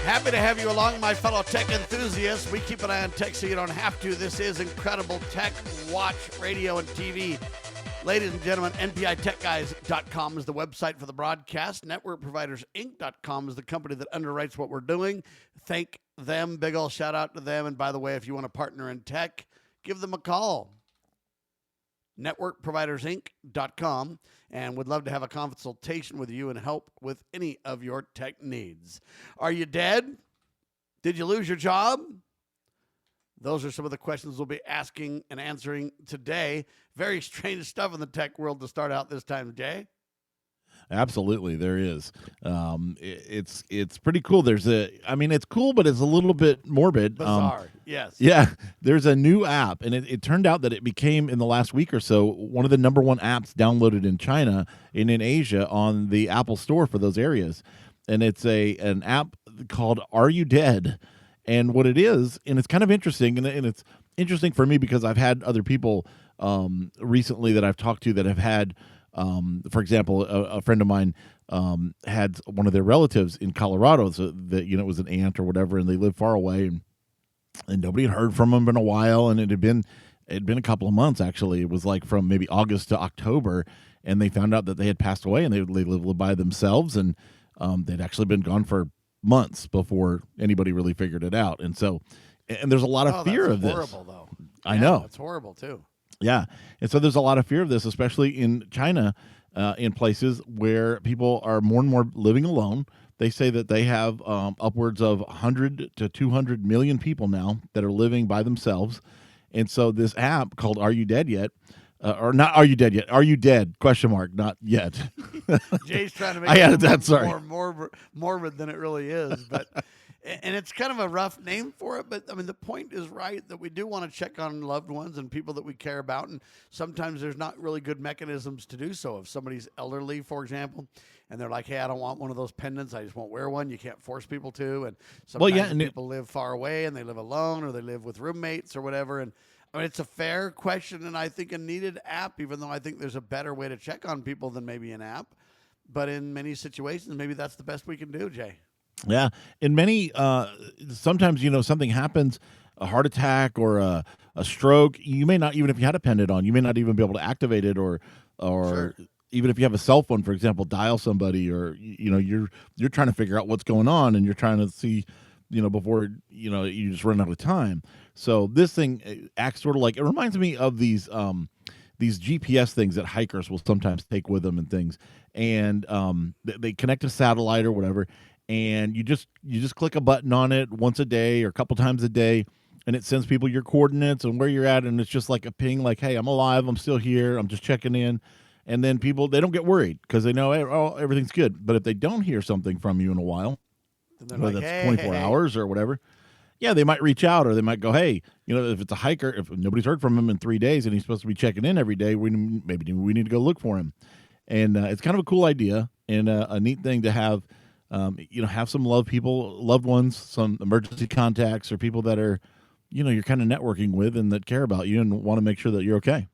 Happy to have you along, my fellow tech enthusiasts. We keep an eye on tech so you don't have to. This is incredible TechWatch radio and TV. Ladies and gentlemen, NPITechGuys.com is the website for the broadcast. NetworkProvidersInc.com is the company that underwrites what we're doing. Thank them. Big ol' shout out to them. And by the way, if you want to partner in tech, give them a call. NetworkProvidersInc.com, and would love to have a consultation with you and help with any of your tech needs. Are you dead? Did you lose your job? Those are some of the questions we'll be asking and answering today. Very strange stuff in the tech world to start out this time, Jay. Absolutely, there is. It's pretty cool. It's cool, but it's a little bit morbid. Bizarre, yes. Yeah, there's a new app, and it turned out that it became, in the last week or so, one of the number one apps downloaded in China and in Asia on the Apple Store for those areas. And it's an app called Are You Dead? And what it is, and it's kind of interesting, and it's interesting for me because I've had other people recently that I've talked to that have had, for example, a friend of mine had one of their relatives in Colorado, so that, it was an aunt or whatever, and they lived far away, and nobody had heard from them in a while, and it had been a couple of months, actually. It was like from maybe August to October, and they found out that they had passed away, and they lived by themselves, and they'd actually been gone for months before anybody really figured it out. And so, and there's a lot of fear of this. Horrible, though. I know. It's horrible, too. Yeah. And so there's a lot of fear of this, especially in China, in places where people are more and more living alone. They say that they have upwards of 100 to 200 million people now that are living by themselves. And so this app called Are You Dead Yet? Or not Are You Dead Yet? Are You Dead? Question mark, not yet. Jay's trying to make it more morbid than it really is. But and it's kind of a rough name for it. But, I mean, the point is right that we do want to check on loved ones and people that we care about. And sometimes there's not really good mechanisms to do so. If somebody's elderly, for example, and they're like, hey, I don't want one of those pendants, I just won't wear one. You can't force people to. And sometimes people live far away and they live alone or they live with roommates or whatever. And I mean, it's a fair question, and I think a needed app, even though I think there's a better way to check on people than maybe an app. But in many situations, maybe that's the best we can do, Jay. Yeah. In many, sometimes, something happens, a heart attack or a stroke. You may not, even if you had a pendant on, you may not even be able to activate it or Sure. Even if you have a cell phone, for example, dial somebody or, you're trying to figure out what's going on and you're trying to see, before, you just run out of time. So this thing acts sort of like, it reminds me of these GPS things that hikers will sometimes take with them and things. And they connect to satellite or whatever. And you just click a button on it once a day or a couple times a day. And it sends people your coordinates and where you're at. And it's just like a ping, like, hey, I'm alive. I'm still here. I'm just checking in. And then people, they don't get worried because they know, hey, everything's good. But if they don't hear something from you in a while, whether that's 24 hours or whatever, yeah, they might reach out or they might go, hey, if it's a hiker, if nobody's heard from him in 3 days and he's supposed to be checking in every day, maybe we need to go look for him. And it's kind of a cool idea and a neat thing to have, have some loved ones, some emergency contacts or people that are, you're kind of networking with and that care about you and want to make sure that you're okay.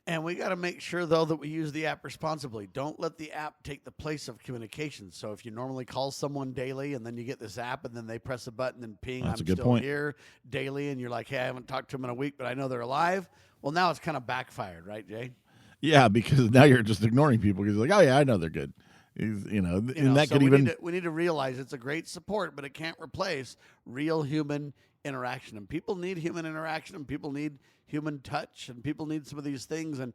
And we got to make sure, though, that we use the app responsibly. Don't let the app take the place of communication. So if you normally call someone daily and then you get this app and then they press a button and ping, That's I'm still here daily, and you're like, hey, I haven't talked to them in a week, but I know they're alive. Well, now it's kind of backfired, right, Jay? Yeah, because now you're just ignoring people because you're like, oh, yeah, I know they're good. And that so could we need to realize it's a great support, but it can't replace real human interaction. And people need human interaction, and people need human touch, and people need some of these things. And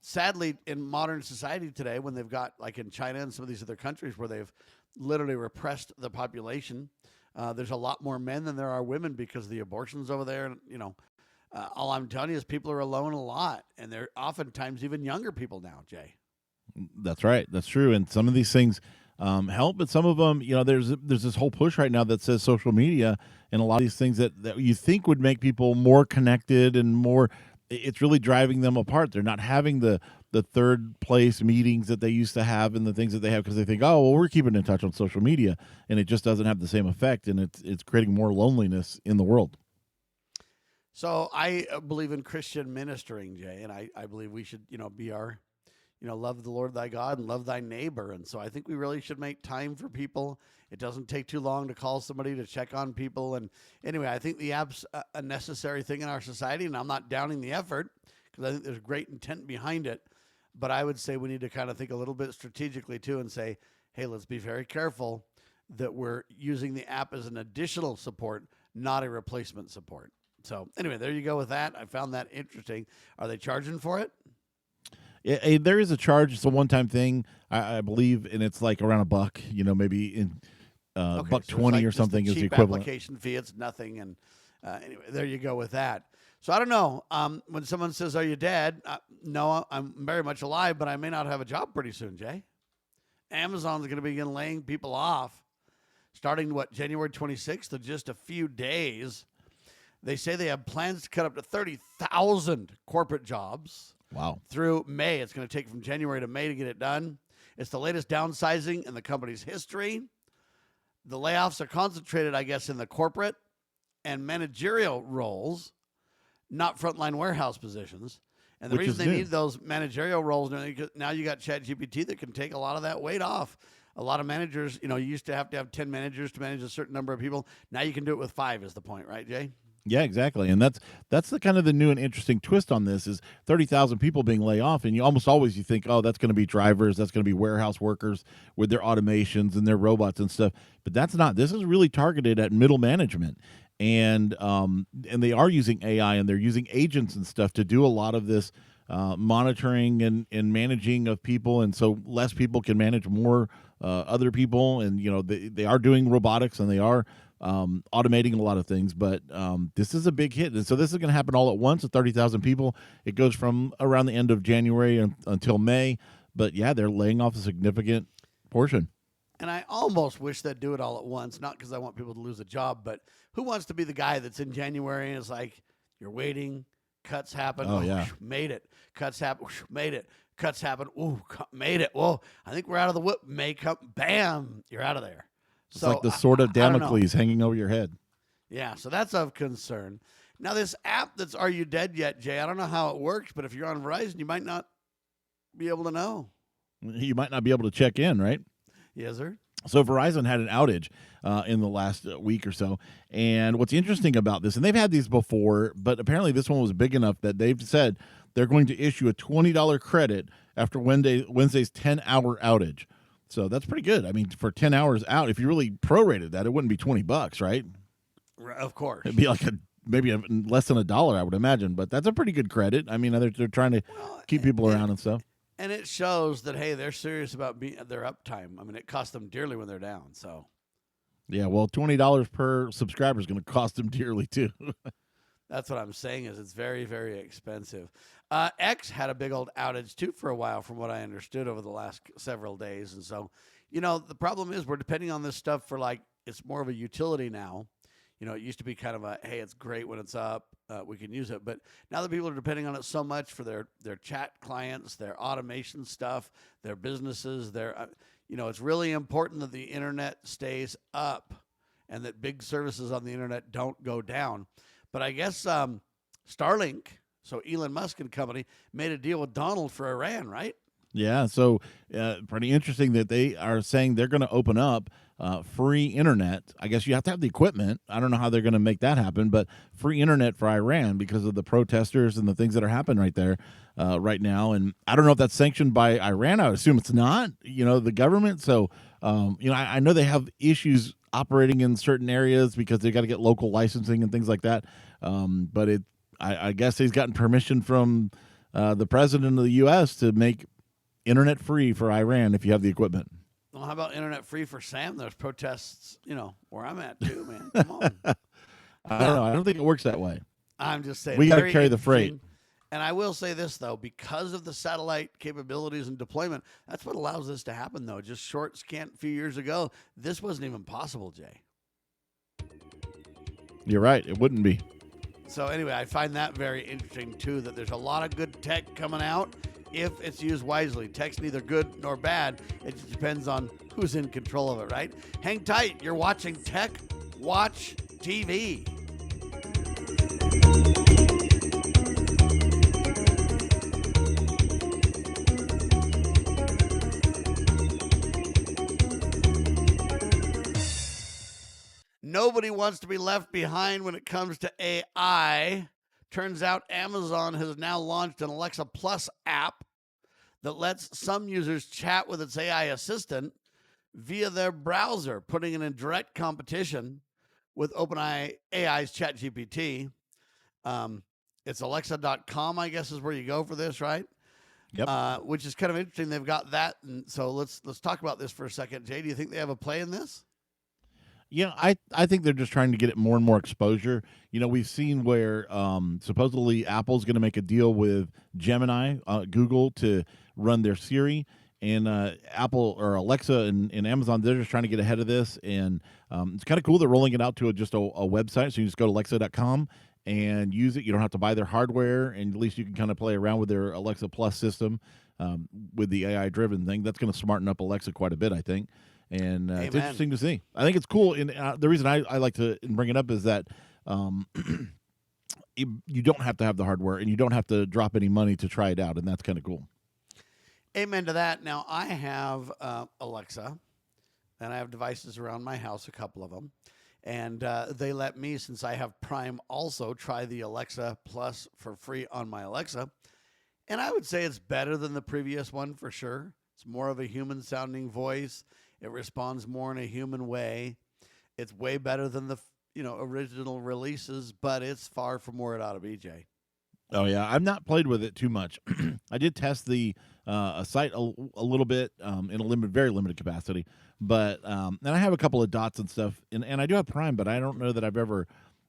sadly, in modern society today, when they've got, like in China and some of these other countries where they've literally repressed the population, there's a lot more men than there are women because of the abortions over there. And, all I'm telling you is people are alone a lot, and they're oftentimes even younger people now, Jay. That's right. That's true. And some of these things help, but some of them, there's this whole push right now that says social media and a lot of these things that you think would make people more connected and more, it's really driving them apart. They're not having the third place meetings that they used to have and the things that they have because they think, oh, well, we're keeping in touch on social media, and it just doesn't have the same effect, and it's creating more loneliness in the world. So I believe in Christian ministering, Jay, and I believe we should, be our, love the Lord thy God and love thy neighbor. And so I think we really should make time for people. It doesn't take too long to call somebody to check on people. And anyway, I think the app's a necessary thing in our society, and I'm not downing the effort because I think there's great intent behind it. But I would say we need to kind of think a little bit strategically too and say, hey, let's be very careful that we're using the app as an additional support, not a replacement support. So anyway, there you go with that. I found that interesting. Are they charging for it? There is a charge. It's a one-time thing, I believe, and it's like around $1, maybe in $1.20 so like or something is the cheap equivalent. Application fee, it's nothing. And anyway, there you go with that. So I don't know. When someone says, "Are you dead?" No, I'm very much alive, but I may not have a job pretty soon, Jay. Amazon's going to begin laying people off starting January 26th, in just a few days. They say they have plans to cut up to 30,000 corporate jobs. Wow. Through May. It's going to take from January to May to get it done. It's the latest downsizing in the company's history. The layoffs are concentrated, I guess, in the corporate and managerial roles, not frontline warehouse positions. And the reason they need those managerial roles now, you got ChatGPT that can take a lot of that weight off. A lot of managers, you used to have 10 managers to manage a certain number of people. Now you can do it with 5 is the point, right, Jay? Yeah, exactly. And that's the kind of the new and interesting twist on this is 30,000 people being laid off. And you almost always think, oh, that's going to be drivers. That's going to be warehouse workers with their automations and their robots and stuff. But that's not. This is really targeted at middle management. And they are using AI and they're using agents and stuff to do a lot of this monitoring and managing of people. And so less people can manage more other people. And, they are doing robotics and they are automating a lot of things, but this is a big hit. And so this is going to happen all at once with 30,000 people. It goes from around the end of January until May. But yeah, they're laying off a significant portion. And I almost wish they'd do it all at once, not because I want people to lose a job, but who wants to be the guy that's in January and is like, you're waiting, cuts happen. Oh, yeah. Made it. Cuts happen. Made it. Cuts happen. Ooh, made it. Whoa, I think we're out of the whip. May come. Bam, you're out of there. It's like the sword of Damocles hanging over your head. Yeah, so that's of concern. Now, this app that's Are You Dead Yet, Jay, I don't know how it works, but if you're on Verizon, you might not be able to know. You might not be able to check in, right? Yes, sir. So Verizon had an outage in the last week or so. And what's interesting about this, and they've had these before, but apparently this one was big enough that they've said they're going to issue a $20 credit after Wednesday's 10-hour outage. So that's pretty good. I mean, for 10 hours out, if you really prorated that, it wouldn't be $20, right? Of course. It'd be like maybe less than $1, I would imagine. But that's a pretty good credit. I mean, they're trying to keep people around and stuff. And it shows that, hey, they're serious about their uptime. I mean, it costs them dearly when they're down. So, yeah, well, $20 per subscriber is going to cost them dearly, too. That's what I'm saying is it's very, very expensive. X had a big old outage, too, for a while, from what I understood over the last several days. And so, the problem is we're depending on this stuff for, it's more of a utility now. It used to be kind of hey, it's great when it's up. We can use it. But now that people are depending on it so much for their chat clients, their automation stuff, their businesses, it's really important that the internet stays up and that big services on the internet don't go down. But I guess Starlink, so Elon Musk and company, made a deal with Donald for Iran, right? Yeah, so pretty interesting that they are saying they're going to open up free internet. I guess you have to have the equipment. I don't know how they're going to make that happen, but free internet for Iran because of the protesters and the things that are happening right there right now. And I don't know if that's sanctioned by Iran. I would assume it's not, the government. So, I know they have issues operating in certain areas because they got to get local licensing and things like that. But I guess he's gotten permission from the president of the U.S. to make internet free for Iran if you have the equipment. Well, how about internet free for Sam? There's protests, where I'm at too, man. Come on. I don't know. I don't think it works that way. I'm just saying. We got to carry the freight. And I will say this, though, because of the satellite capabilities and deployment, that's what allows this to happen, though. Just short, scant few years ago, this wasn't even possible, Jay. You're right. It wouldn't be. So anyway, I find that very interesting, too, that there's a lot of good tech coming out if it's used wisely. Tech's neither good nor bad. It just depends on who's in control of it, right? Hang tight. You're watching TechWatch TV. Nobody wants to be left behind when it comes to AI. Turns out Amazon has now launched an Alexa Plus app that lets some users chat with its AI assistant via their browser, putting it in direct competition with OpenAI's ChatGPT. It's Alexa.com, I guess, is where you go for this, right? Yep. Which is kind of interesting. They've got that, and so let's talk about this for a second. Jay, do you think they have a play in this? Yeah, I think they're just trying to get it more and more exposure. We've seen where supposedly Apple's going to make a deal with Gemini, Google, to run their Siri, and Apple or Alexa and Amazon, they're just trying to get ahead of this. And it's kind of cool. They're rolling it out to just a website, so you just go to Alexa.com and use it. You don't have to buy their hardware, and at least you can kind of play around with their Alexa Plus system with the AI-driven thing. That's going to smarten up Alexa quite a bit, I think. And it's interesting to see. I think it's cool. And the reason I like to bring it up is that you don't have to have the hardware, and you don't have to drop any money to try it out, and that's kind of cool. Amen to that. Now, I have Alexa, and I have devices around my house, a couple of them. And they let me, since I have Prime, also try the Alexa Plus for free on my Alexa. And I would say it's better than the previous one for sure. It's more of a human-sounding voice. It responds more in a human way. It's way better than the original releases, but it's far from where it ought to be, Jay. Oh yeah, I've not played with it too much. I did test the site a little bit in a very limited capacity, but and I have a couple of dots and stuff, and I do have Prime, but I don't know that I've ever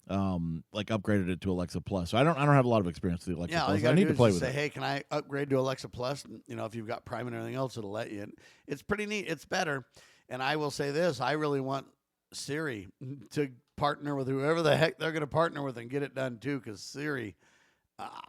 upgraded it to Alexa Plus. So I don't have a lot of experience with the Alexa Plus. I need to play with it. Hey, can I upgrade to Alexa Plus? And, if you've got Prime and everything else, it'll let you. It's pretty neat. It's better. And I will say this: I really want Siri to partner with whoever the heck they're going to partner with and get it done too, because Siri.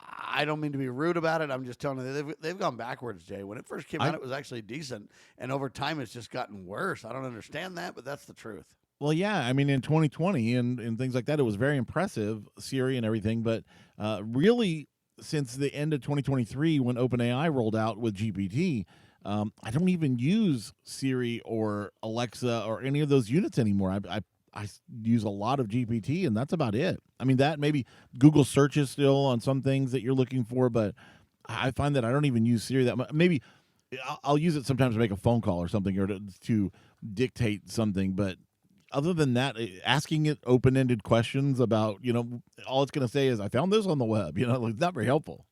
I don't mean to be rude about it. I'm just telling you, they've gone backwards, Jay. When it first came out, it was actually decent. And over time, it's just gotten worse. I don't understand that, but that's the truth. Well, yeah. I mean, in 2020 and things like that, it was very impressive, Siri and everything. But really, since the end of 2023, when OpenAI rolled out with GPT, I don't even use Siri or Alexa or any of those units anymore. I use a lot of GPT, and that's about it. I mean, that maybe Google searches still on some things that you're looking for, but I find that I don't even use Siri that much. Maybe I'll use it sometimes to make a phone call or something, or to dictate something. But other than that, asking it open-ended questions about, all it's going to say is, I found this on the web. It's not very helpful.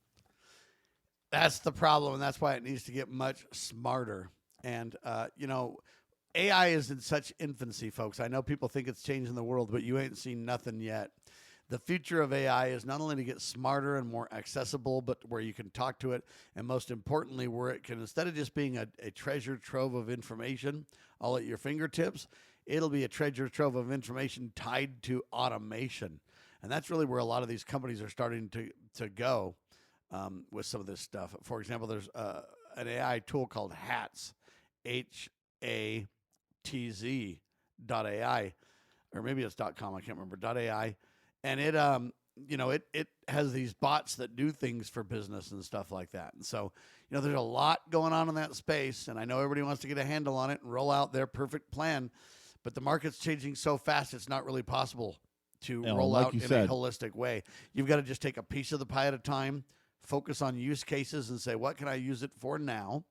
That's the problem, and that's why it needs to get much smarter. And, AI is in such infancy, folks. I know people think it's changing the world, but you ain't seen nothing yet. The future of AI is not only to get smarter and more accessible, but where you can talk to it, and most importantly, where it can, instead of just being a treasure trove of information all at your fingertips, it'll be a treasure trove of information tied to automation. And that's really where a lot of these companies are starting to go with some of this stuff. For example, there's an AI tool called HATZ, HATZ.ai, or maybe it's .com, I can't remember, .ai. And it it has these bots that do things for business and stuff like that. And so, there's a lot going on in that space, and I know everybody wants to get a handle on it and roll out their perfect plan, but the market's changing so fast it's not really possible to roll out in a holistic way. You've got to just take a piece of the pie at a time, focus on use cases and say, what can I use it for now?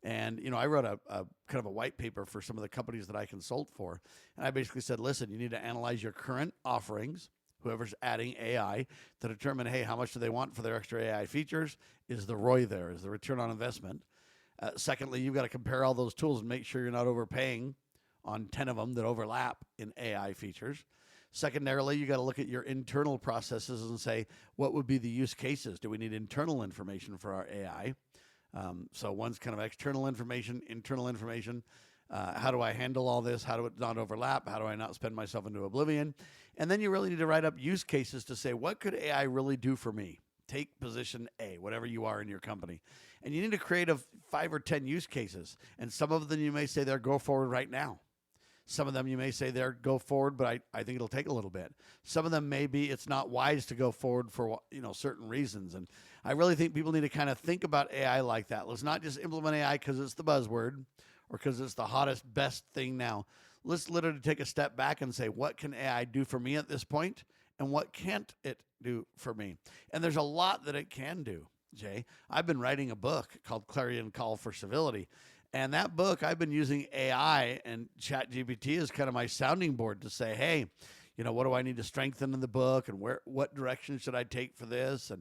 And, I wrote a kind of a white paper for some of the companies that I consult for. And I basically said, listen, you need to analyze your current offerings, whoever's adding AI, to determine, hey, how much do they want for their extra AI features? Is the ROI there? Is the return on investment? Secondly, you've got to compare all those tools and make sure you're not overpaying on 10 of them that overlap in AI features. Secondarily, you got to look at your internal processes and say, what would be the use cases? Do we need internal information for our AI? So one's kind of external information, internal information. How do I handle all this? How do it not overlap? How do I not spend myself into oblivion? And then you really need to write up use cases to say, what could AI really do for me? Take position A, whatever you are in your company. And you need to create 5 or 10 use cases. And some of them you may say they're go forward right now. Some of them you may say they're go forward, but I think it'll take a little bit. Some of them may be it's not wise to go forward for certain reasons. And I really think people need to kind of think about AI like that. Let's not just implement AI because it's the buzzword or because it's the hottest, best thing now. let's literally take a step back and say, what can AI do for me at this point, and what can't it do for me? And there's a lot that it can do, Jay. I've been writing a book called Clarion Call for Civility. And that book, I've been using AI and ChatGPT as kind of my sounding board to say, hey, what do I need to strengthen in the book, and what direction should I take for this?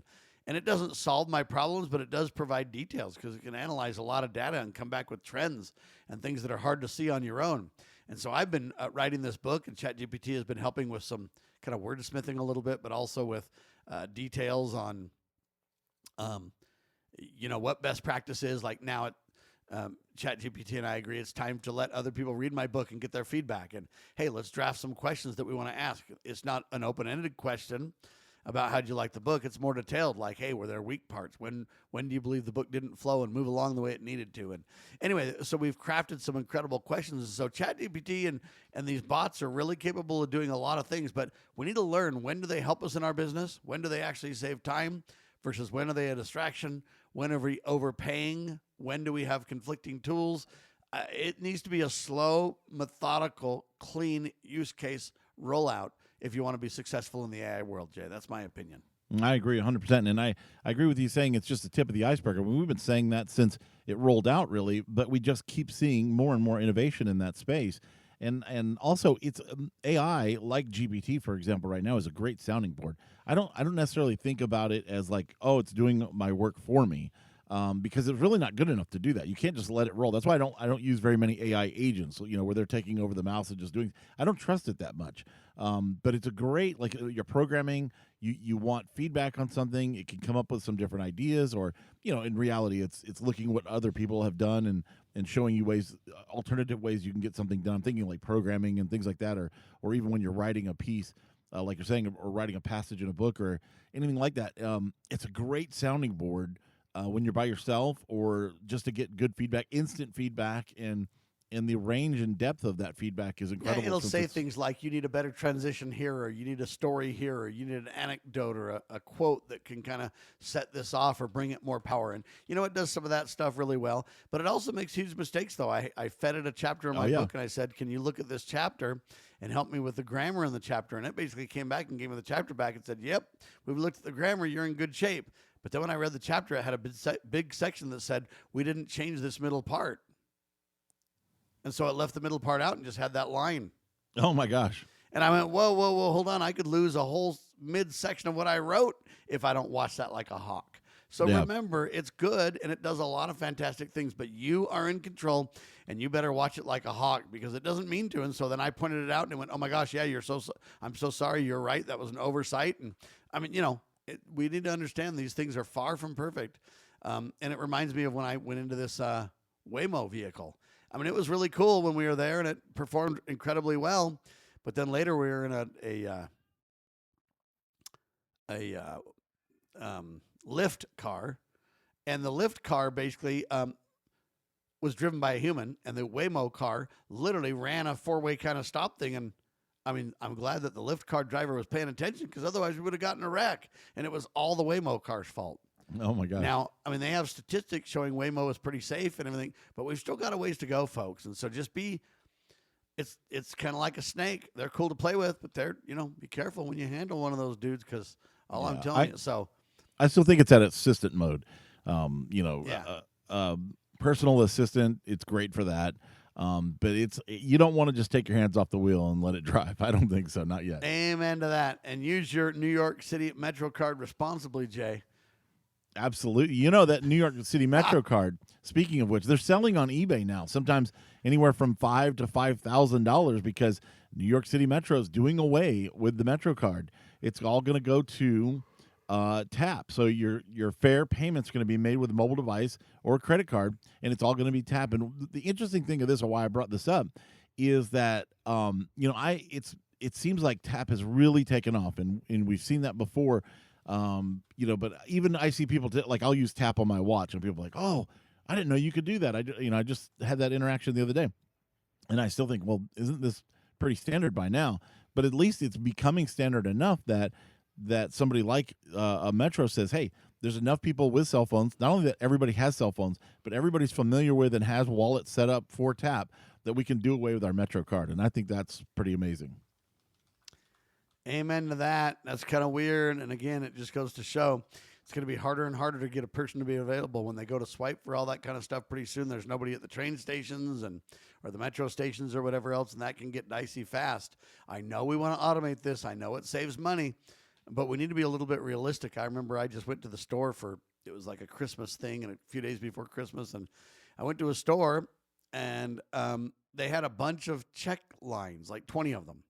And it doesn't solve my problems, but it does provide details because it can analyze a lot of data and come back with trends and things that are hard to see on your own. And so I've been writing this book, and ChatGPT has been helping with some kind of wordsmithing a little bit, but also with details on, what best practice is. Like now at ChatGPT and I agree it's time to let other people read my book and get their feedback. And hey, let's draft some questions that we want to ask. It's not an open-ended question about how'd you like the book. It's more detailed, like, hey, were there weak parts? When do you believe the book didn't flow and move along the way it needed to? And anyway, so we've crafted some incredible questions. So ChatGPT and these bots are really capable of doing a lot of things, but we need to learn, when do they help us in our business? When do they actually save time versus when are they a distraction? When are we overpaying? When do we have conflicting tools? It needs to be a slow, methodical, clean use case rollout if you want to be successful in the AI world, Jay. That's my opinion. I agree 100%. And I agree with you saying it's just the tip of the iceberg. I mean, we've been saying that since it rolled out, really, but we just keep seeing more and more innovation in that space. And also, it's AI, like GPT, for example, right now is a great sounding board. I don't necessarily think about it as like, oh, it's doing my work for me. Because it's really not good enough to do that. You can't just let it roll. That's why I don't use very many AI agents, where they're taking over the mouse and just doing. I don't trust it that much. But it's a great, like, you're programming, you want feedback on something, it can come up with some different ideas, or in reality it's looking what other people have done and showing you ways, alternative ways you can get something done. I'm thinking like programming and things like that, or even when you're writing a piece, like you're saying, or writing a passage in a book or anything like that. It's a great sounding board when you're by yourself, or just to get good feedback, instant feedback, and the range and depth of that feedback is incredible. Yeah, it'll say things like, you need a better transition here, or you need a story here, or you need an anecdote or a quote that can kind of set this off or bring it more power. And it does some of that stuff really well, but it also makes huge mistakes, though. I fed it a chapter in my book, and I said, can you look at this chapter and help me with the grammar in the chapter? And it basically came back and gave me the chapter back and said, yep, we've looked at the grammar, you're in good shape. But then when I read the chapter, it had a big section that said, we didn't change this middle part. And so it left the middle part out and just had that line. Oh, my gosh. And I went, whoa, hold on. I could lose a whole midsection of what I wrote if I don't watch that like a hawk. So remember, it's good, and it does a lot of fantastic things, but you are in control, and you better watch it like a hawk, because it doesn't mean to. And so then I pointed it out, and it went, oh, my gosh, yeah, I'm so sorry. You're right. That was an oversight. And I mean, we need to understand these things are far from perfect. And it reminds me of when I went into this Waymo vehicle. I mean, it was really cool when we were there, and it performed incredibly well. But then later we were in a Lyft car, and the Lyft car basically was driven by a human, and the Waymo car literally ran a four-way kind of stop thing. And I mean, I'm glad that the Lyft car driver was paying attention, because otherwise we would have gotten a wreck, and it was all the Waymo car's fault. Oh, my God. Now, I mean, they have statistics showing Waymo is pretty safe and everything, but we've still got a ways to go, folks. And so just it's kind of like a snake. They're cool to play with, but be careful when you handle one of those dudes, because I'm telling you. So I still think it's at assistant mode. Personal assistant, it's great for that. But you don't want to just take your hands off the wheel and let it drive. I don't think so. Not yet. Amen to that. And use your New York City Metro card responsibly, Jay. Absolutely. That New York City Metro card, speaking of which, they're selling on eBay now, sometimes anywhere from $5,000 to $5,000, because New York City Metro is doing away with the Metro card. It's all going to go to tap. So your fare payment's going to be made with a mobile device or a credit card, and it's all going to be tap. And the interesting thing of this, or why I brought this up, is that it seems like tap has really taken off, and we've seen that before. But even I see people like, I'll use tap on my watch, and people are like, oh, I didn't know you could do that. I just had that interaction the other day, and I still think, well, isn't this pretty standard by now? But at least it's becoming standard enough that somebody like a Metro says, hey, there's enough people with cell phones. Not only that everybody has cell phones, but everybody's familiar with and has wallets set up for tap, that we can do away with our Metro card, and I think that's pretty amazing. Amen to that. That's kind of weird. And again, it just goes to show it's going to be harder and harder to get a person to be available when they go to swipe for all that kind of stuff. Pretty soon, there's nobody at the train stations or the metro stations or whatever else, and that can get dicey fast. I know we want to automate this. I know it saves money, but we need to be a little bit realistic. I remember I just went to the store it was like a Christmas thing and a few days before Christmas, and I went to a store and they had a bunch of check lines, like 20 of them.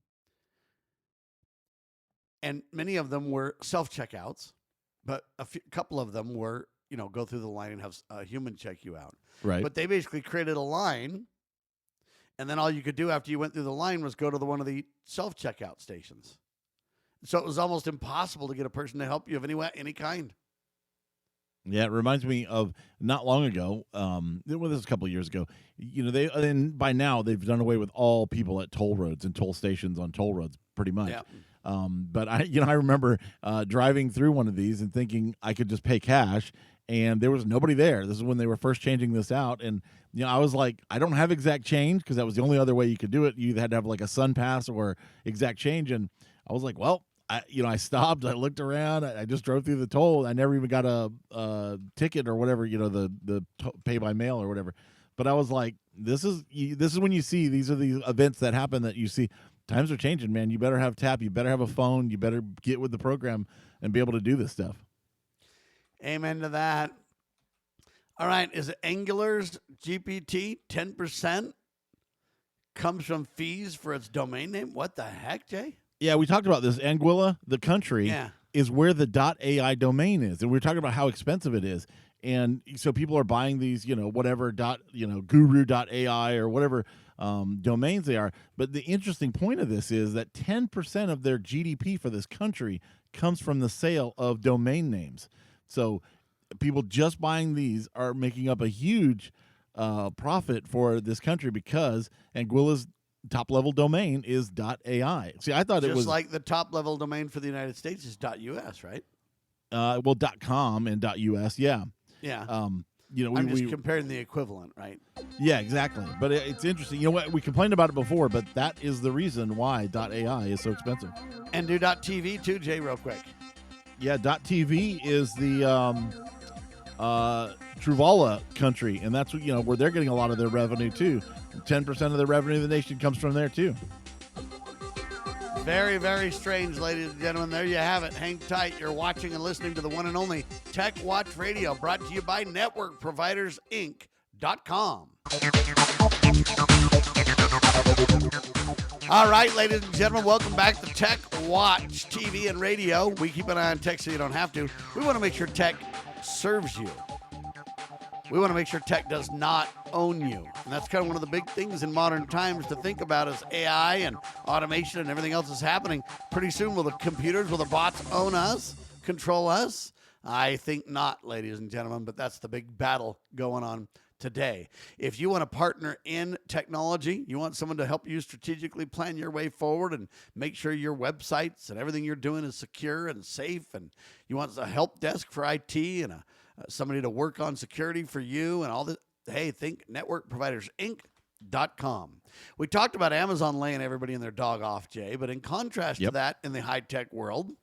And many of them were self-checkouts, but a couple of them were, go through the line and have a human check you out. Right. But they basically created a line, and then all you could do after you went through the line was go to one of the self-checkout stations. So it was almost impossible to get a person to help you of any kind. Yeah, it reminds me of not long ago. This was a couple of years ago. And by now they've done away with all people at toll roads and toll stations on toll roads, pretty much. Yeah. But I remember driving through one of these and thinking I could just pay cash, and there was nobody there. This is when they were first changing this out, and I was like, I don't have exact change, because that was the only other way you could do it. You either had to have like a Sun Pass or exact change, and I was like, well. I stopped. I looked around. I just drove through the toll. I never even got a ticket or whatever. The pay by mail or whatever. But I was like, this is when you see these are the events that happen that you see. Times are changing, man. You better have tap. You better have a phone. You better get with the program and be able to do this stuff. Amen to that. All right, is it Anguillar's GPT 10% comes from fees for its domain name? What the heck, Jay? Yeah, we talked about this. Anguilla, the country, is where the .ai domain is, and we were talking about how expensive it is. And so people are buying these, whatever guru.ai or whatever domains they are. But the interesting point of this is that 10% of their GDP for this country comes from the sale of domain names. So people just buying these are making up a huge profit for this country, because Anguilla's top-level domain is .ai. See, I thought it was just like the top-level domain for the United States is .us, right? .com and .us, yeah. Yeah. I'm just comparing the equivalent, right? Yeah, exactly. But it's interesting. You know what? We complained about it before, but that is the reason why .ai is so expensive. And do .tv too, Jay, real quick. Yeah, .tv is the Truvala country, and that's where they're getting a lot of their revenue too. 10% of the revenue of the nation comes from there too. Very, very strange, ladies and gentlemen. There you have it. Hang tight. You're watching and listening to the one and only TechWatch Radio, brought to you by NetworkProvidersInc.com. All right, ladies and gentlemen, welcome back to TechWatch TV and Radio. We keep an eye on tech so you don't have to. We want to make sure tech serves you. We want to make sure tech does not own you. And that's kind of one of the big things in modern times to think about is AI and automation and everything else is happening. Pretty soon, will the bots own us, control us? I think not, ladies and gentlemen, but that's the big battle going on today. If you want to partner in technology, you want someone to help you strategically plan your way forward and make sure your websites and everything you're doing is secure and safe, and you want a help desk for IT and somebody to work on security for you and all this, hey, think NetworkProvidersInc.com. We talked about Amazon laying everybody and their dog off, Jay, but in contrast to that, in the high-tech world,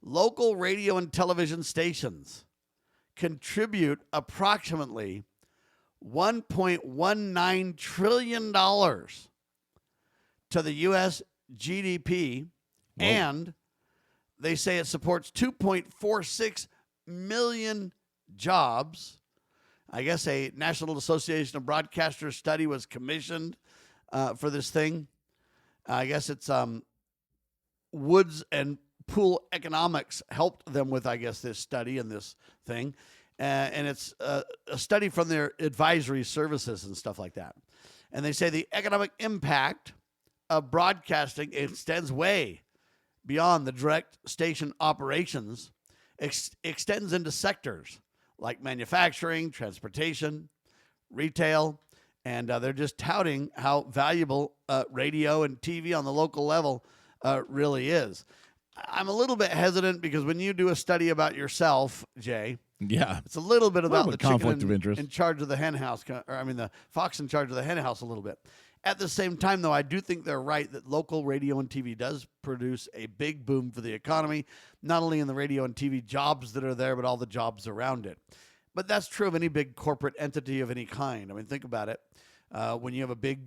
local radio and television stations contribute approximately $1.19 trillion to the U.S. GDP, and they say it supports 2.46 million jobs. I guess a National Association of Broadcasters study was commissioned for this thing. I guess it's Woods and Pool Economics helped them with, I guess, this study and this thing. And it's a study from their advisory services and stuff like that. And they say the economic impact of broadcasting extends way beyond the direct station operations, extends into sectors like manufacturing, transportation, retail, and they're just touting how valuable radio and TV on the local level really is. I'm a little bit hesitant because when you do a study about yourself, Jay, Yeah. It's a little bit about the conflict chicken of interest. in charge of the hen house, the fox in charge of the hen house a little bit. At the same time, though, I do think they're right that local radio and TV does produce a big boom for the economy, not only in the radio and TV jobs that are there, but all the jobs around it. But that's true of any big corporate entity of any kind. I mean, think about it. When you have a big,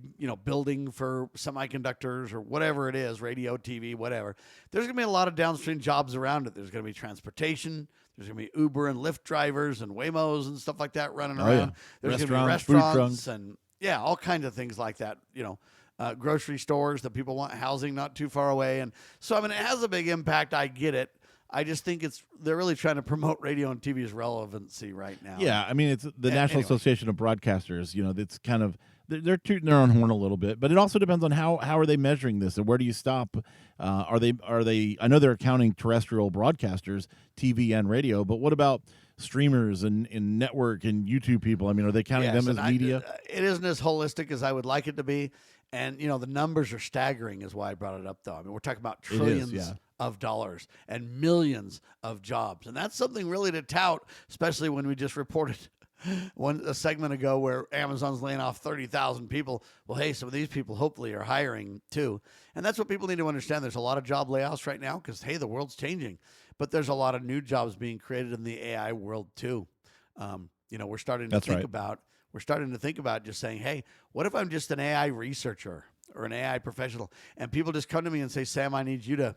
building for semiconductors or whatever it is, radio, TV, whatever, there's going to be a lot of downstream jobs around it. There's going to be transportation. There's going to be Uber and Lyft drivers and Waymos and stuff like that running around. Yeah. There's going to be restaurants and all kinds of things like that. Grocery stores that people want housing not too far away. And so, I mean, it has a big impact. I get it. I just think they're really trying to promote radio and TV's relevancy right now. Yeah, I mean, it's the National Association of Broadcasters. It's kind of they're tooting their own horn a little bit, but it also depends on how are they measuring this and where do you stop? Are they? I know they're counting terrestrial broadcasters, TV and radio, but what about streamers and network and YouTube people? I mean, are they counting them as media? It isn't as holistic as I would like it to be, and the numbers are staggering. Is why I brought it up, though. I mean, we're talking about trillions of dollars and millions of jobs. And that's something really to tout, especially when we just reported a segment ago where Amazon's laying off 30,000 people. Well, hey, some of these people hopefully are hiring too. And that's what people need to understand. There's a lot of job layoffs right now because, hey, the world's changing. But there's a lot of new jobs being created in the AI world too. We're starting to think about just saying, hey, what if I'm just an AI researcher or an AI professional and people just come to me and say, Sam, I need you to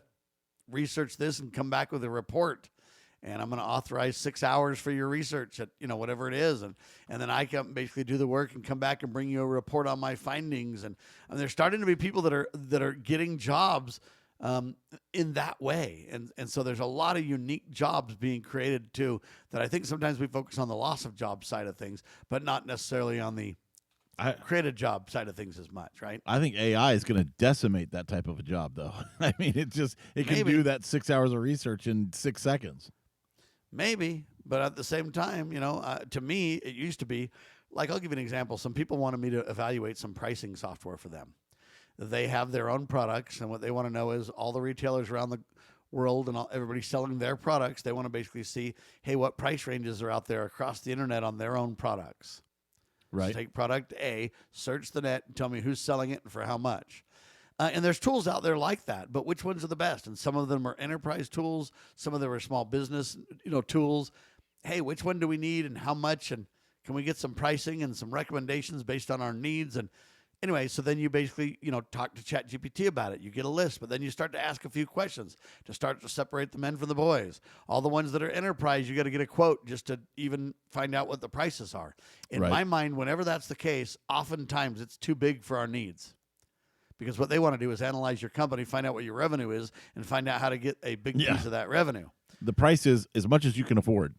research this and come back with a report, and I'm going to authorize 6 hours for your research at whatever it is, and then I can basically do the work and come back and bring you a report on my findings. And there's starting to be people that are getting jobs in that way, and so there's a lot of unique jobs being created too that I think sometimes we focus on the loss of job side of things, but not necessarily on the created job side of things as much, right? I think AI is going to decimate that type of a job, though. I mean, it can do that 6 hours of research in 6 seconds. Maybe, but at the same time, to me, it used to be like, I'll give you an example. Some people wanted me to evaluate some pricing software for them. They have their own products, and what they want to know is all the retailers around the world and everybody selling their products. They want to basically see, hey, what price ranges are out there across the internet on their own products. Right. So take product A, search the net, and tell me who's selling it and for how much. And there's tools out there like that, but which ones are the best? And some of them are enterprise tools. Some of them are small business, tools. Hey, which one do we need and how much? And can we get some pricing and some recommendations based on our needs? And anyway, so then you basically, talk to ChatGPT about it. You get a list, but then you start to ask a few questions to start to separate the men from the boys. All the ones that are enterprise, you got to get a quote just to even find out what the prices are. In my mind, whenever that's the case, oftentimes it's too big for our needs. Because what they want to do is analyze your company, find out what your revenue is, and find out how to get a big piece of that revenue. The price is as much as you can afford.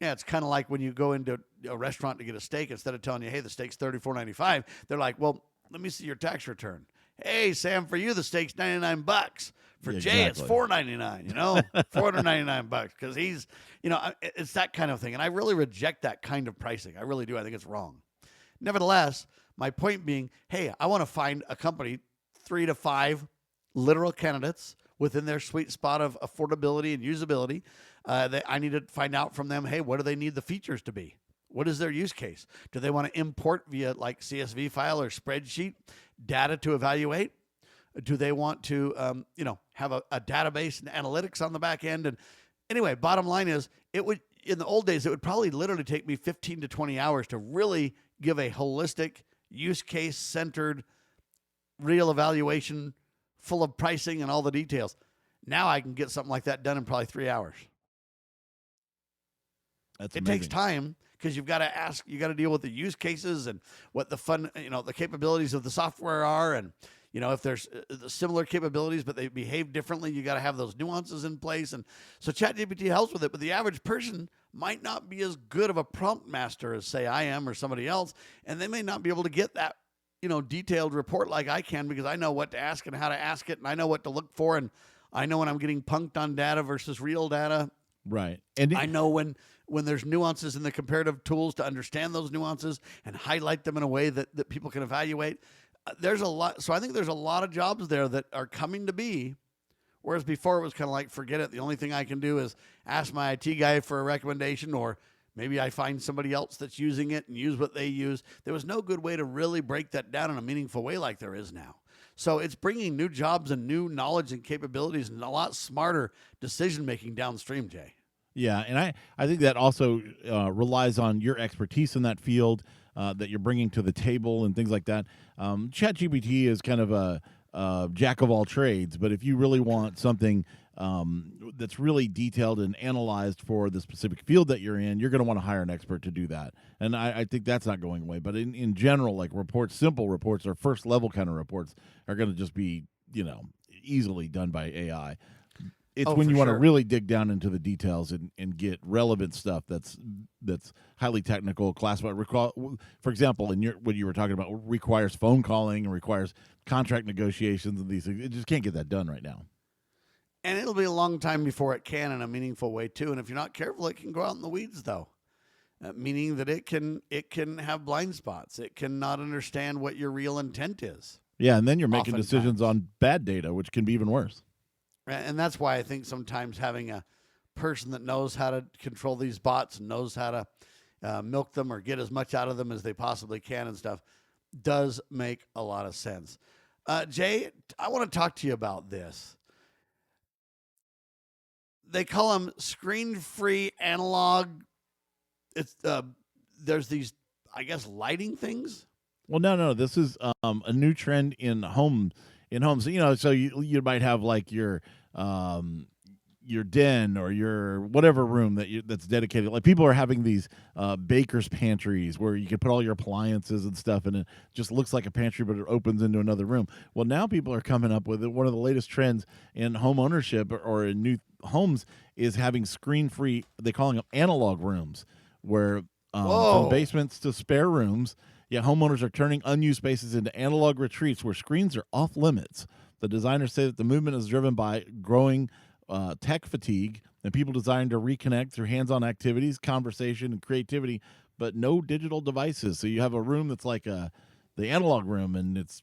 Yeah, it's kind of like when you go into a restaurant to get a steak, instead of telling you, hey, the steak's $34.95, they're like, well, let me see your tax return. Hey, Sam, for you, the steak's $99. For Jay, it's $4.99, $499 because he's, it's that kind of thing. And I really reject that kind of pricing. I really do. I think it's wrong. Nevertheless, my point being, hey, I want to find a company, 3 to 5 literal candidates within their sweet spot of affordability and usability. That I need to find out from them, hey, what do they need the features to be? What is their use case? Do they want to import via like CSV file or spreadsheet data to evaluate? Do they want to, have a database and analytics on the back end? And anyway, bottom line is, in the old days, it would probably literally take me 15 to 20 hours to really give a holistic, use case centered, real evaluation full of pricing and all the details. Now I can get something like that done in probably 3 hours. It takes time because you've got to ask, you got to deal with the use cases and what the the capabilities of the software are. And, if there's similar capabilities, but they behave differently, you got to have those nuances in place. And so ChatGPT helps with it, but the average person might not be as good of a prompt master as, say, I am or somebody else. And they may not be able to get that, detailed report like I can, because I know what to ask and how to ask it. And I know what to look for. And I know when I'm getting punked on data versus real data. Right. And I know when there's nuances in the comparative tools to understand those nuances and highlight them in a way that people can evaluate. There's a lot. So I think there's a lot of jobs there that are coming to be, whereas before it was kind of like, forget it. The only thing I can do is ask my IT guy for a recommendation or Maybe I find somebody else that's using it and use what they use. There was no good way to really break that down in a meaningful way like there is now. So it's bringing new jobs and new knowledge and capabilities and a lot smarter decision making downstream, Jay. Yeah, and I think that also relies on your expertise in that field that you're bringing to the table and things like that. ChatGPT is kind of a jack of all trades, but if you really want something that's really detailed and analyzed for the specific field that you're in, you're going to want to hire an expert to do that. And I think that's not going away. But in general, like reports, simple reports or first level kind of reports are going to just be, easily done by AI. It's when you want to really dig down into the details and get relevant stuff that's highly technical, classified. For example, what you were talking about requires phone calling and requires contract negotiations and these things. It just can't get that done right now. And it'll be a long time before it can in a meaningful way too. And if you're not careful, it can go out in the weeds though, meaning that it can have blind spots. It cannot understand what your real intent is. Yeah, and then you're making decisions on bad data, which can be even worse. And that's why I think sometimes having a person that knows how to control these bots and knows how to milk them or get as much out of them as they possibly can and stuff does make a lot of sense. Jay, I want to talk to you about this. They call them screen-free analog. It's there's these, I guess, lighting things. Well, no. This is a new trend in homes. So you might have like your den or your whatever room that's dedicated. Like people are having these baker's pantries where you can put all your appliances and stuff, and it just looks like a pantry, but it opens into another room. Well, now people are coming up with one of the latest trends in home ownership or in new homes is having screen-free. They're calling them analog rooms, where from basements to spare rooms. Yeah, homeowners are turning unused spaces into analog retreats where screens are off limits. The designers say that the movement is driven by growing tech fatigue and people desiring to reconnect through hands-on activities, conversation, and creativity, but no digital devices. So you have a room that's like the analog room, and it's,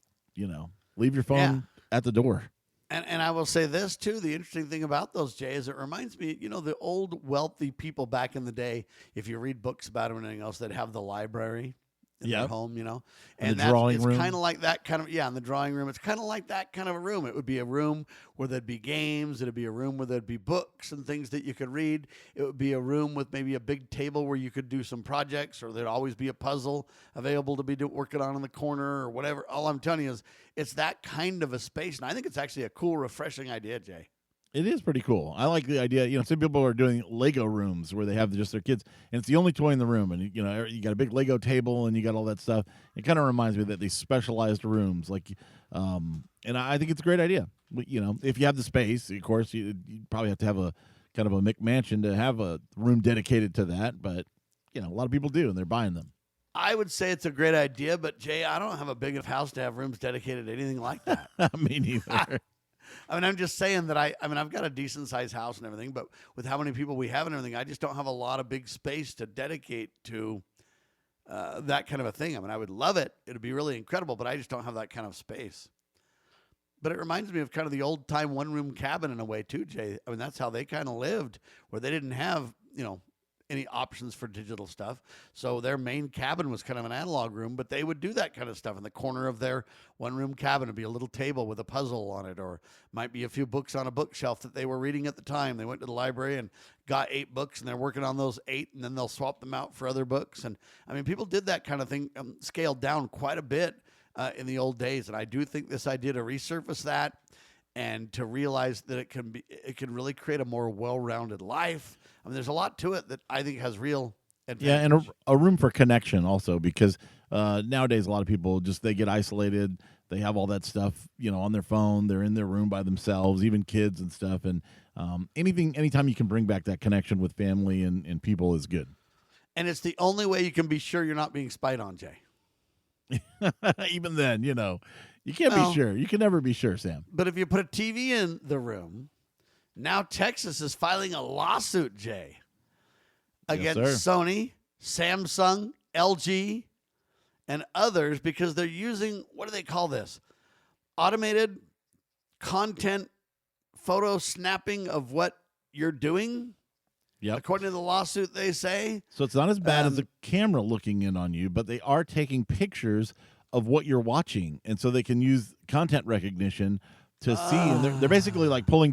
leave your phone at the door. And I will say this, too. The interesting thing about those, Jay, is it reminds me, the old wealthy people back in the day, if you read books about them and anything else, they'd have the library in their home, and the drawing room. It's kind of like that kind of, in the drawing room. It's kind of like that kind of a room. It would be a room where there'd be games. It'd be a room where there'd be books and things that you could read. It would be a room with maybe a big table where you could do some projects, or there'd always be a puzzle available to be working on in the corner or whatever. All I'm telling you is it's that kind of a space. And I think it's actually a cool, refreshing idea, Jay. It is pretty cool. I like the idea. Some people are doing Lego rooms where they have just their kids, and it's the only toy in the room. And you got a big Lego table, and you got all that stuff. It kind of reminds me that these specialized rooms, and I think it's a great idea. If you have the space, of course, you probably have to have a kind of a McMansion to have a room dedicated to that. But a lot of people do, and they're buying them. I would say it's a great idea, but Jay, I don't have a big enough house to have rooms dedicated to anything like that. Me neither. I'm just saying that I've got a decent sized house and everything, but with how many people we have and everything, I just don't have a lot of big space to dedicate to that kind of a thing. I would love it. It'd be really incredible, but I just don't have that kind of space. But it reminds me of kind of the old time one room cabin in a way too, Jay. That's how they kind of lived, where they didn't have, any options for digital stuff. So their main cabin was kind of an analog room, but they would do that kind of stuff. In the corner of their one-room cabin would be a little table with a puzzle on it, or might be a few books on a bookshelf that they were reading at the time. They went to the library and got 8 books, and they're working on those 8, and then they'll swap them out for other books. And people did that kind of thing, scaled down quite a bit in the old days. And I do think this idea to resurface that and to realize that it can really create a more well-rounded life. There's a lot to it that I think has real advantage. Yeah, and a room for connection also, because nowadays a lot of people they get isolated. They have all that stuff, on their phone. They're in their room by themselves, even kids and stuff. And anytime you can bring back that connection with family and people is good. And it's the only way you can be sure you're not being spied on, Jay. Even then, you can't be sure. You can never be sure, Sam. But if you put a TV in the room, now Texas is filing a lawsuit, Jay, against Sony, Samsung, LG, and others because they're using, what do they call this? Automated content photo snapping of what you're doing. Yep. According to the lawsuit, they say. So it's not as bad as a camera looking in on you, but they are taking pictures of what you're watching, and so they can use content recognition to see. And they're basically like pulling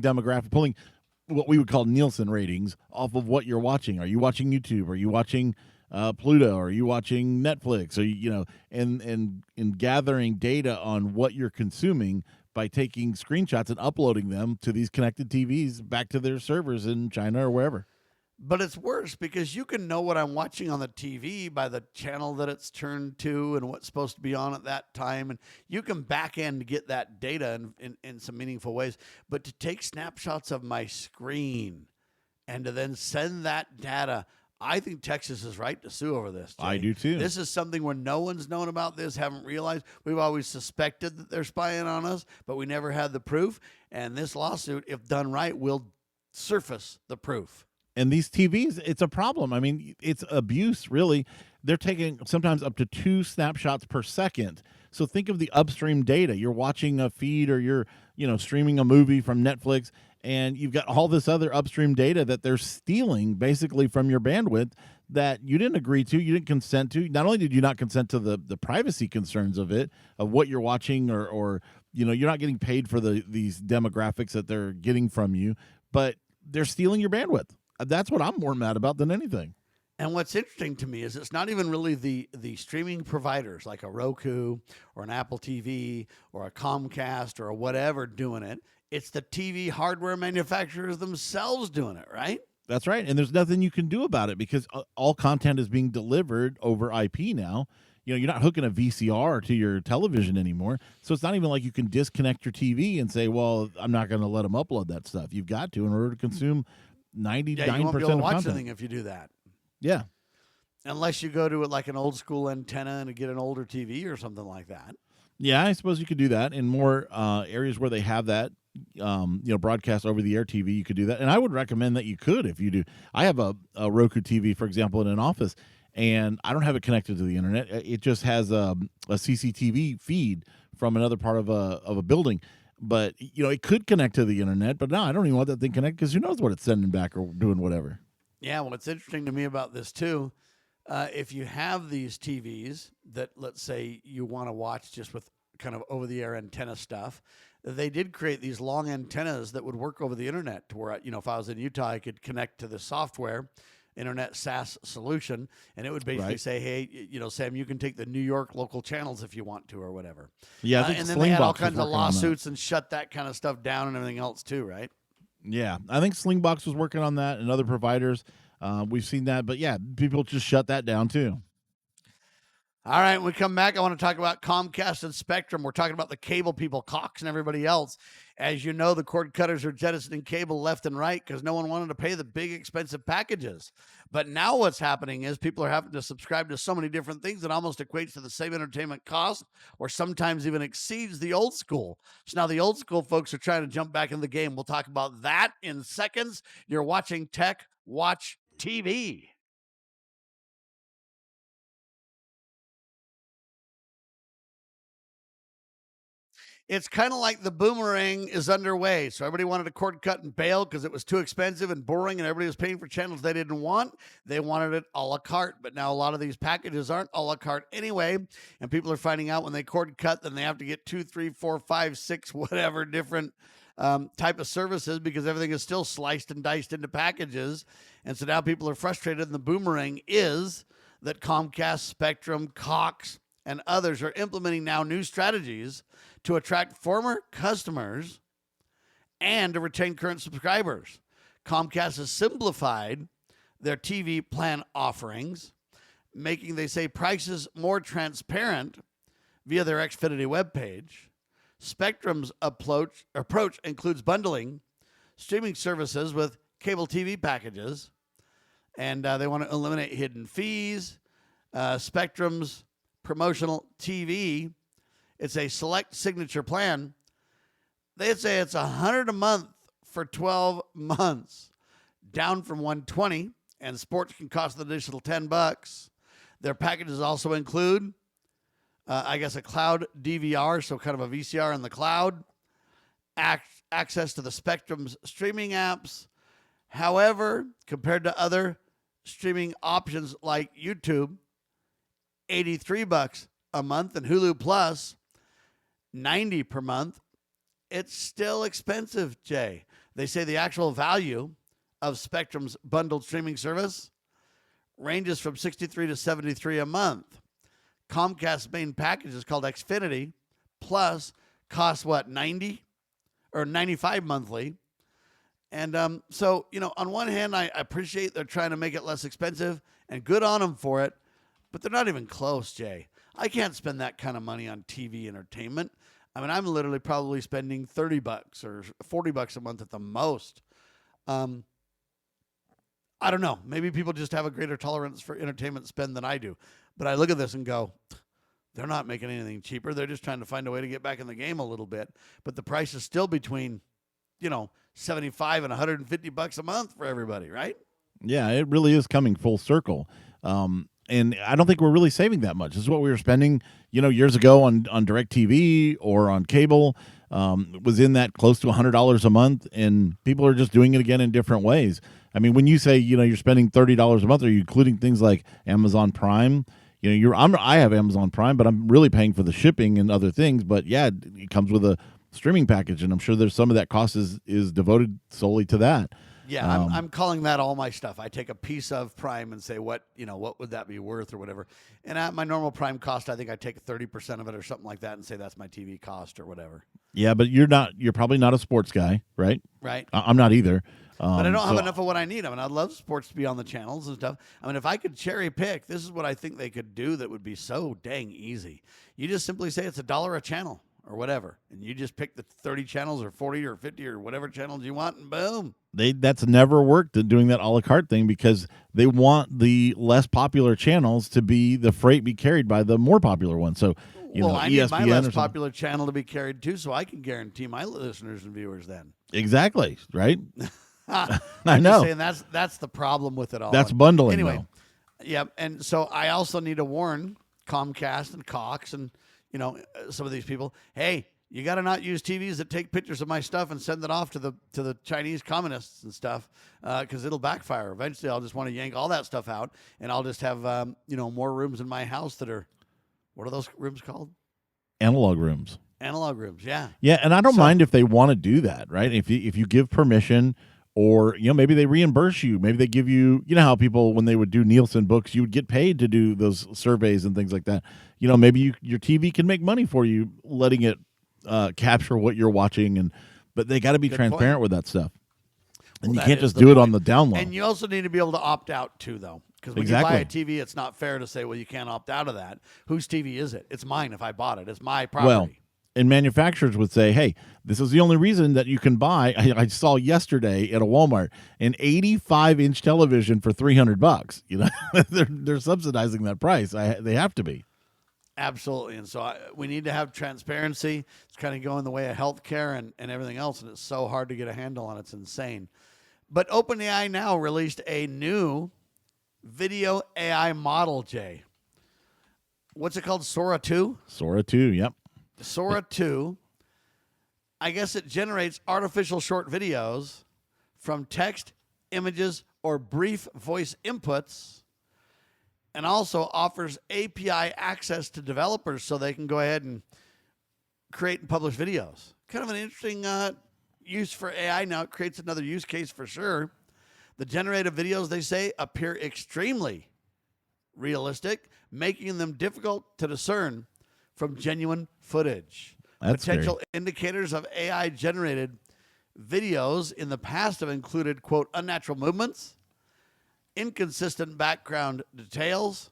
what we would call Nielsen ratings off of what you're watching. Are you watching YouTube? Are you watching Pluto? Are you watching Netflix? Are you and gathering data on what you're consuming by taking screenshots and uploading them to these connected TVs back to their servers in China or wherever. But it's worse because you can know what I'm watching on the TV by the channel that it's turned to and what's supposed to be on at that time. And you can back end get that data in some meaningful ways. But to take snapshots of my screen and to then send that data, I think Texas is right to sue over this, Jay. I do too. This is something where no one's known about this, haven't realized. We've always suspected that they're spying on us, but we never had the proof. And this lawsuit, if done right, will surface the proof. And these TVs, it's a problem. I mean, it's abuse, really. They're taking sometimes up to 2 snapshots per second. So think of the upstream data. You're watching a feed or you're, streaming a movie from Netflix, and you've got all this other upstream data that they're stealing basically from your bandwidth that you didn't agree to, you didn't consent to. Not only did you not consent to the privacy concerns of it, of what you're watching or you're not getting paid for these demographics that they're getting from you, but they're stealing your bandwidth. That's what I'm more mad about than anything. And what's interesting to me is it's not even really the streaming providers like a Roku or an Apple TV or a Comcast or whatever doing it. It's the TV hardware manufacturers themselves doing it, right? That's right. And there's nothing you can do about it because all content is being delivered over IP now. You're not hooking a VCR to your television anymore. So it's not even like you can disconnect your TV and say, well, I'm not going to let them upload that stuff. You've got to in order to consume 99% you won't be able to of watch content. anything if you do that. Yeah. Unless you go to like an old school antenna and get an older TV or something like that. Yeah, I suppose you could do that in more areas where they have that, broadcast over the air TV. You could do that, and I would recommend that you could if you do. I have a Roku TV, for example, in an office, and I don't have it connected to the internet. It just has a CCTV feed from another part of a building. But it could connect to the internet. But no, I don't even want that thing connected because who knows what it's sending back or doing whatever. Yeah, what's interesting to me about this too, if you have these TVs that, let's say, you want to watch just with kind of over-the-air antenna stuff, they did create these long antennas that would work over the internet to where, if I was in Utah, I could connect to the software, internet SaaS solution, and it would basically say, hey, Sam, you can take the New York local channels if you want to or whatever. Yeah, I think and then they had all kinds of working on that. lawsuits and shut that kind of stuff down and everything else too, right? Yeah, I think Slingbox was working on that and other providers. We've seen that, but yeah, people just shut that down too. All right, when we come back, I want to talk about Comcast and Spectrum. We're talking about the cable people, Cox and everybody else. As you know, the cord cutters are jettisoning cable left and right because no one wanted to pay the big, expensive packages. But now what's happening is people are having to subscribe to so many different things that almost equates to the same entertainment cost or sometimes even exceeds the old school. So now the old school folks are trying to jump back in the game. We'll talk about that in seconds. You're watching TechWatch TV. It's kind of like the boomerang is underway. So everybody wanted a cord cut and bail because it was too expensive and boring and everybody was paying for channels they didn't want. They wanted it a la carte. But now a lot of these packages aren't a la carte anyway. And people are finding out when they cord cut, then they have to get 2, 3, 4, 5, 6, whatever different type of services because everything is still sliced and diced into packages. And so now people are frustrated. And the boomerang is that Comcast, Spectrum, Cox, and others are implementing now new strategies to attract former customers and to retain current subscribers. Comcast has simplified their TV plan offerings, making, they say, prices more transparent via their Xfinity webpage. Spectrum's approach includes bundling streaming services with cable TV packages, and they want to eliminate hidden fees. Spectrum's promotional TV, it's a select signature plan. They say it's $100 a month for 12 months, down from $120, and sports can cost an additional $10. Their packages also include, a cloud DVR, so kind of a VCR in the cloud, access to the Spectrum's streaming apps, However, compared to other streaming options like YouTube, $83 a month, and Hulu Plus, $90 per month, it's still expensive, Jay. They say the actual value of Spectrum's bundled streaming service ranges from $63 to $73 a month. Comcast's main package is called Xfinity Plus, costs what, 90 or 95 monthly. And so, on one hand, I appreciate they're trying to make it less expensive, and good on them for it, but they're not even close, Jay. I can't spend that kind of money on TV entertainment. I mean, I'm literally probably spending $30 or $40 a month at the most. I don't know. Maybe people just have a greater tolerance for entertainment spend than I do. But I look at this and go, they're not making anything cheaper. They're just trying to find a way to get back in the game a little bit. But the price is still between, $75 and $150 a month for everybody, right? Yeah, it really is coming full circle. And I don't think we're really saving that much. This is what we were spending, years ago on DirecTV or on cable. Was in that close to $100 a month, and people are just doing it again in different ways. I mean, when you say, you're spending $30 a month, are you including things like Amazon Prime? I have Amazon Prime, but I'm really paying for the shipping and other things. But yeah, it comes with a streaming package, and I'm sure there's some of that cost is devoted solely to that. Yeah, I'm calling that all my stuff. I take a piece of Prime and say, what would that be worth or whatever. And at my normal Prime cost, I think I take 30% of it or something like that and say that's my TV cost or whatever. Yeah, but you're probably not a sports guy, right? Right. I'm not either. But I don't have enough of what I need. I mean, I'd love sports to be on the channels and stuff. I mean, if I could cherry pick, this is what I think they could do that would be so dang easy. You just simply say it's $1 a channel or whatever, and you just pick the 30 channels or 40 or 50 or whatever channels you want, and boom. That's never worked, doing that a la carte thing, because they want the less popular channels to be the freight be carried by the more popular ones. So, I need my less popular channel to be carried too, so I can guarantee my listeners and viewers then. Exactly, right? I know. Saying that's the problem with it all. That's bundling. Anyway, though. Yeah, and so I also need to warn Comcast and Cox and some of these people. Hey, you got to not use TVs that take pictures of my stuff and send it off to the Chinese communists and stuff, because it'll backfire. Eventually, I'll just want to yank all that stuff out, and I'll just have more rooms in my house that are, what are those rooms called? Analog rooms. Analog rooms, yeah. Yeah, and I don't mind if they want to do that, right? If you give permission. Or, maybe they reimburse you. Maybe they give you, how people, when they would do Nielsen books, you would get paid to do those surveys and things like that. Maybe your TV can make money for you, letting it capture what you're watching. But they got to be transparent with that stuff. And you can't just do it on the down low. And you also need to be able to opt out too, though. Because when you buy a TV, it's not fair to say, well, you can't opt out of that. Whose TV is it? It's mine if I bought it. It's my property. Well, and manufacturers would say, hey, this is the only reason that you can buy. I saw yesterday at a Walmart an 85-inch television for $300. They're subsidizing that price. They have to be. Absolutely. And so we need to have transparency. It's kind of going the way of healthcare and everything else, and it's so hard to get a handle on. It's insane. But OpenAI now released a new video AI model, Jay. What's it called? Sora 2? Sora 2, yep. Sora 2, I guess it generates artificial short videos from text, images, or brief voice inputs, and also offers API access to developers so they can go ahead and create and publish videos. Kind of an interesting use for AI now. It creates another use case for sure. The generated videos, they say, appear extremely realistic, making them difficult to discern from genuine footage. That's Potential indicators of AI-generated videos in the past have included, quote, unnatural movements, inconsistent background details,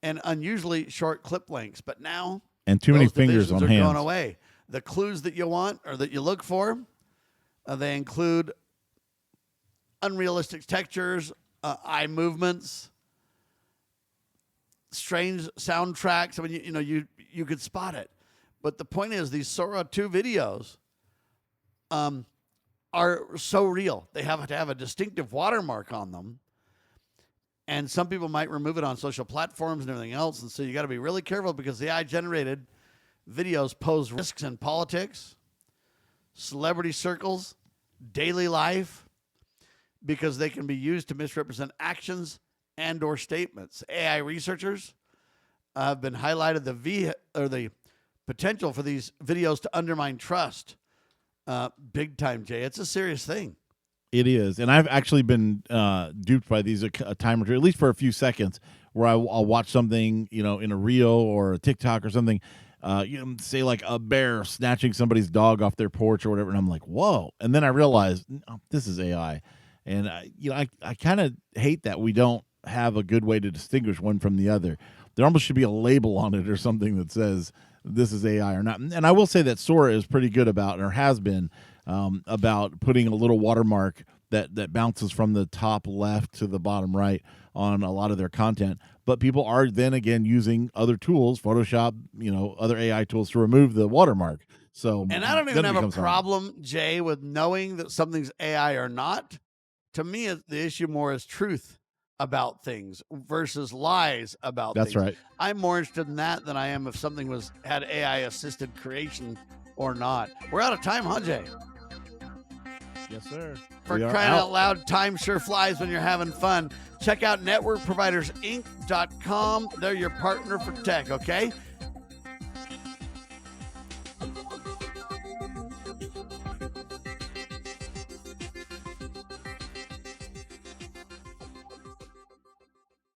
and unusually short clip lengths. But now, and too many fingers on hands going away. The clues that you want or that you look for, they include unrealistic textures, eye movements, strange soundtracks. I mean, you could spot it. But the point is, these Sora 2 videos are so real. They have to have a distinctive watermark on them. And some people might remove it on social platforms and everything else. And so you got to be really careful, because the AI-generated videos pose risks in politics, celebrity circles, daily life, because they can be used to misrepresent actions and or statements. AI researchers have been highlighted the potential for these videos to undermine trust. Big time, Jay. It's a serious thing. It is, and I've actually been duped by these a time or two, at least for a few seconds, where I'll watch something, in a reel or a TikTok or something, say like a bear snatching somebody's dog off their porch or whatever, and I'm like, whoa! And then I realized this is AI, and I kind of hate that we don't have a good way to distinguish one from the other. There almost should be a label on it or something that says this is AI or not. And I will say that Sora is pretty good about, or has been, about putting a little watermark that bounces from the top left to the bottom right on a lot of their content. But people are then again using other tools, Photoshop, other AI tools to remove the watermark. So, and I don't even have a problem, Jay, with knowing that something's AI or not. To me, the issue more is truth about things versus lies about things. That's right. I'm more interested in that than I am if something had AI assisted creation or not. We're out of time, huh, Jay? Yes, sir. For crying out loud, time sure flies when you're having fun. Check out networkprovidersinc.com. They're your partner for tech, okay?